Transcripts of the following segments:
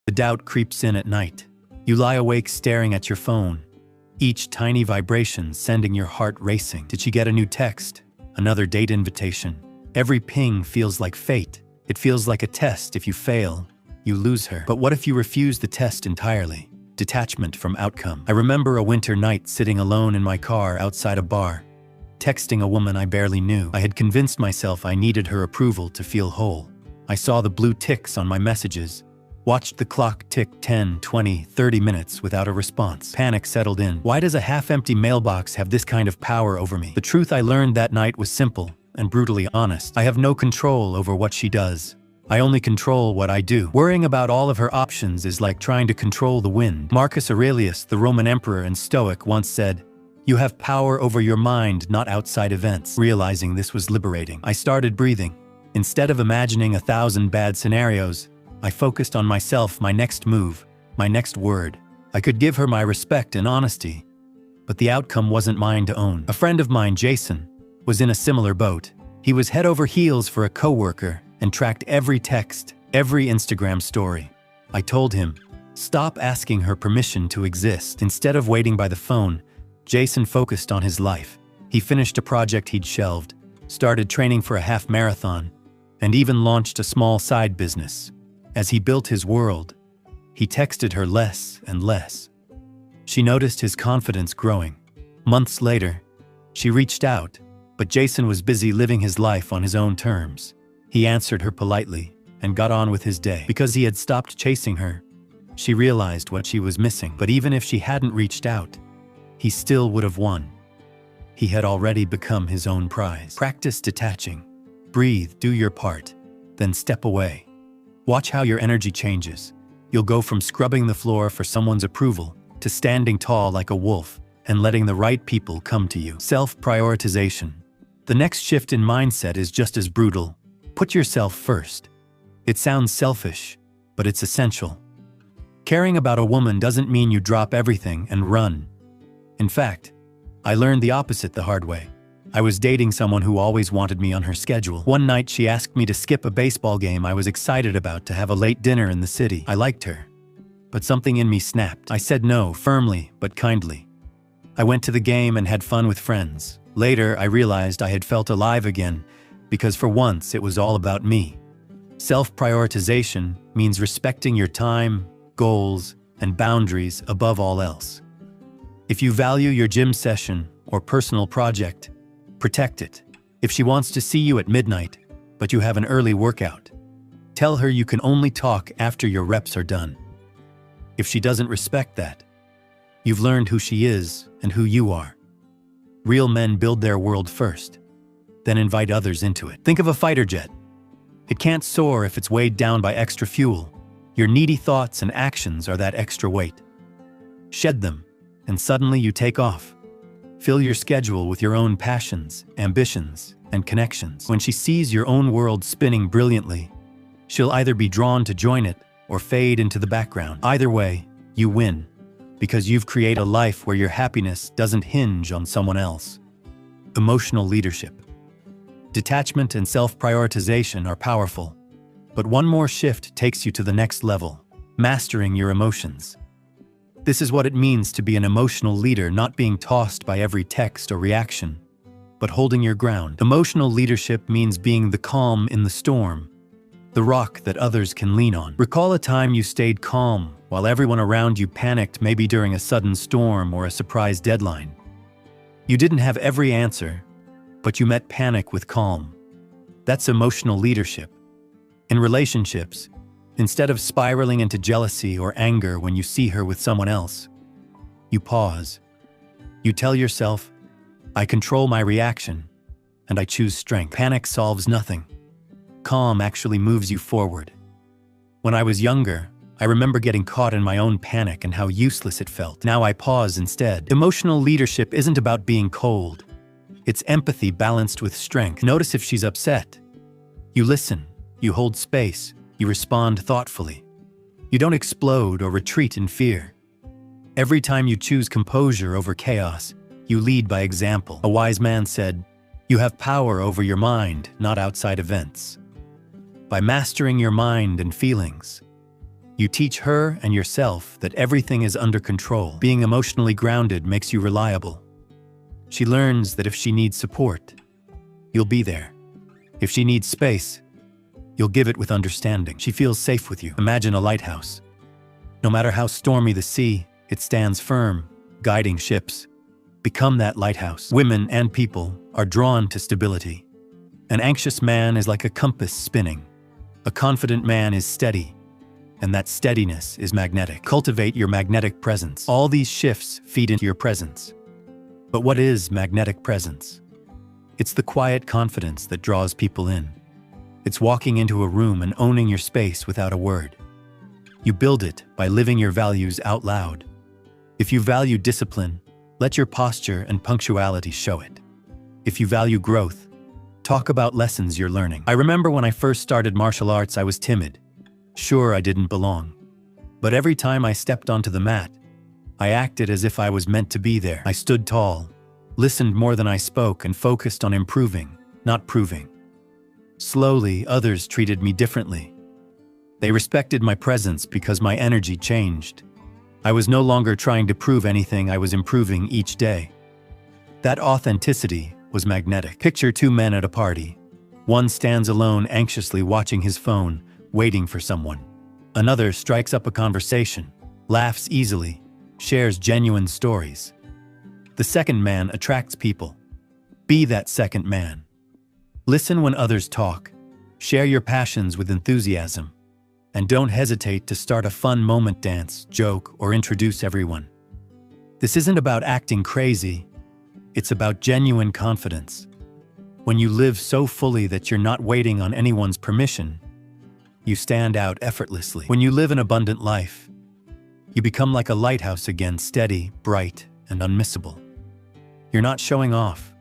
The doubt creeps in at night. You lie awake staring at your phone, each tiny vibration sending your heart racing. Did she get a new text? Another date invitation? Every ping feels like fate. It feels like a test. If you fail, you lose her. But what if you refuse the test entirely? Detachment from outcome. I remember a winter night sitting alone in my car outside a bar, texting a woman I barely knew. I had convinced myself I needed her approval to feel whole. I saw the blue ticks on my messages, watched the clock tick 10, 20, 30 minutes without a response. Panic settled in. Why does a half-empty mailbox have this kind of power over me? The truth I learned that night was simple and brutally honest. I have no control over what she does. I only control what I do. Worrying about all of her options is like trying to control the wind. Marcus Aurelius, the Roman emperor and Stoic, once said, "You have power over your mind, not outside events." Realizing this was liberating, I started breathing. Instead of imagining 1,000 bad scenarios, I focused on myself, my next move, my next word. I could give her my respect and honesty, but the outcome wasn't mine to own. A friend of mine, Jason, was in a similar boat. He was head over heels for a coworker and tracked every text, every Instagram story. I told him, stop asking her permission to exist. Instead of waiting by the phone, Jason focused on his life. He finished a project he'd shelved, started training for a half marathon, and even launched a small side business. As he built his world, he texted her less and less. She noticed his confidence growing. Months later, she reached out, but Jason was busy living his life on his own terms. He answered her politely and got on with his day. Because he had stopped chasing her, she realized what she was missing. But even if she hadn't reached out, he still would have won. He had already become his own prize. Practice detaching. Breathe, do your part, then step away. Watch how your energy changes. You'll go from scrubbing the floor for someone's approval to standing tall like a wolf and letting the right people come to you. Self-prioritization. The next shift in mindset is just as brutal. Put yourself first. It sounds selfish, but it's essential. Caring about a woman doesn't mean you drop everything and run. In fact, I learned the opposite the hard way. I was dating someone who always wanted me on her schedule. One night she asked me to skip a baseball game I was excited about to have a late dinner in the city. I liked her, but something in me snapped. I said no, firmly but kindly. I went to the game and had fun with friends. Later, I realized I had felt alive again, because for once it was all about me. Self-prioritization means respecting your time, goals, and boundaries above all else. If you value your gym session or personal project, protect it. If she wants to see you at midnight, but you have an early workout, tell her you can only talk after your reps are done. If she doesn't respect that, you've learned who she is and who you are. Real men build their world first, then invite others into it. Think of a fighter jet. It can't soar if it's weighed down by extra fuel. Your needy thoughts and actions are that extra weight. Shed them, and suddenly you take off. Fill your schedule with your own passions, ambitions, and connections. When she sees your own world spinning brilliantly, she'll either be drawn to join it or fade into the background. Either way, you win, because you've created a life where your happiness doesn't hinge on someone else. Emotional leadership. Detachment and self-prioritization are powerful, but one more shift takes you to the next level: mastering your emotions. This is what it means to be an emotional leader, not being tossed by every text or reaction, but holding your ground. Emotional leadership means being the calm in the storm, the rock that others can lean on. Recall a time you stayed calm while everyone around you panicked, maybe during a sudden storm or a surprise deadline. You didn't have every answer, but you met panic with calm. That's emotional leadership. In relationships, instead of spiraling into jealousy or anger when you see her with someone else, you pause. You tell yourself, I control my reaction, and I choose strength. Panic solves nothing. Calm actually moves you forward. When I was younger, I remember getting caught in my own panic and how useless it felt. Now I pause instead. Emotional leadership isn't about being cold. It's empathy balanced with strength. Notice if she's upset. You listen, you hold space, you respond thoughtfully. You don't explode or retreat in fear. Every time you choose composure over chaos, you lead by example. A wise man said, "You have power over your mind, not outside events." By mastering your mind and feelings, You teach her and yourself that everything is under control. Being emotionally grounded makes you reliable. She learns that if she needs support, you'll be there. If she needs space, you'll give it with understanding. She feels safe with you. Imagine a lighthouse. No matter how stormy the sea, it stands firm, guiding ships. Become that lighthouse. Women and people are drawn to stability. An anxious man is like a compass spinning. A confident man is steady, and that steadiness is magnetic. Cultivate your magnetic presence. All these shifts feed into your presence. But what is magnetic presence? It's the quiet confidence that draws people in. It's walking into a room and owning your space without a word. You build it by living your values out loud. If you value discipline, let your posture and punctuality show it. If you value growth, talk about lessons you're learning. I remember when I first started martial arts, I was timid. Sure, I didn't belong. But every time I stepped onto the mat, I acted as if I was meant to be there. I stood tall, listened more than I spoke, and focused on improving, not proving. Slowly, others treated me differently. They respected my presence because my energy changed. I was no longer trying to prove anything, I was improving each day. That authenticity was magnetic. Picture two men at a party. One stands alone, anxiously watching his phone, waiting for someone. Another strikes up a conversation, laughs easily, shares genuine stories. The second man attracts people. Be that second man. Listen when others talk. Share your passions with enthusiasm. And don't hesitate to start a fun moment dance, joke, or introduce everyone. This isn't about acting crazy. It's about genuine confidence. When you live so fully that you're not waiting on anyone's permission, you stand out effortlessly. When you live an abundant life, you become like a lighthouse again, steady, bright, and unmissable. You're not showing off.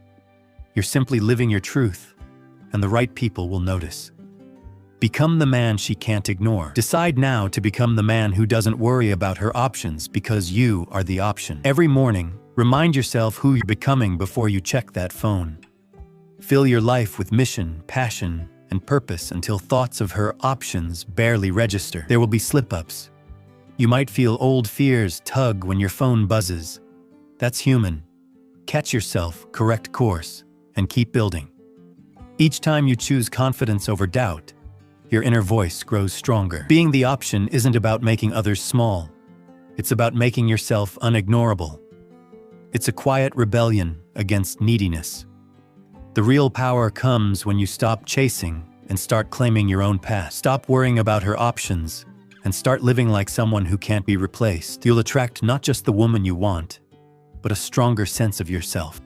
You're simply living your truth, and the right people will notice. Become the man she can't ignore. Decide now to become the man who doesn't worry about her options because you are the option. Every morning, remind yourself who you're becoming before you check that phone. Fill your life with mission, passion, and purpose until thoughts of her options barely register. There will be slip-ups. You might feel old fears tug when your phone buzzes. That's human. Catch yourself, correct course, and keep building. Each time you choose confidence over doubt, your inner voice grows stronger. Being the option isn't about making others small. It's about making yourself unignorable. It's a quiet rebellion against neediness. The real power comes when you stop chasing and start claiming your own path. Stop worrying about her options and start living like someone who can't be replaced. You'll attract not just the woman you want, but a stronger sense of yourself.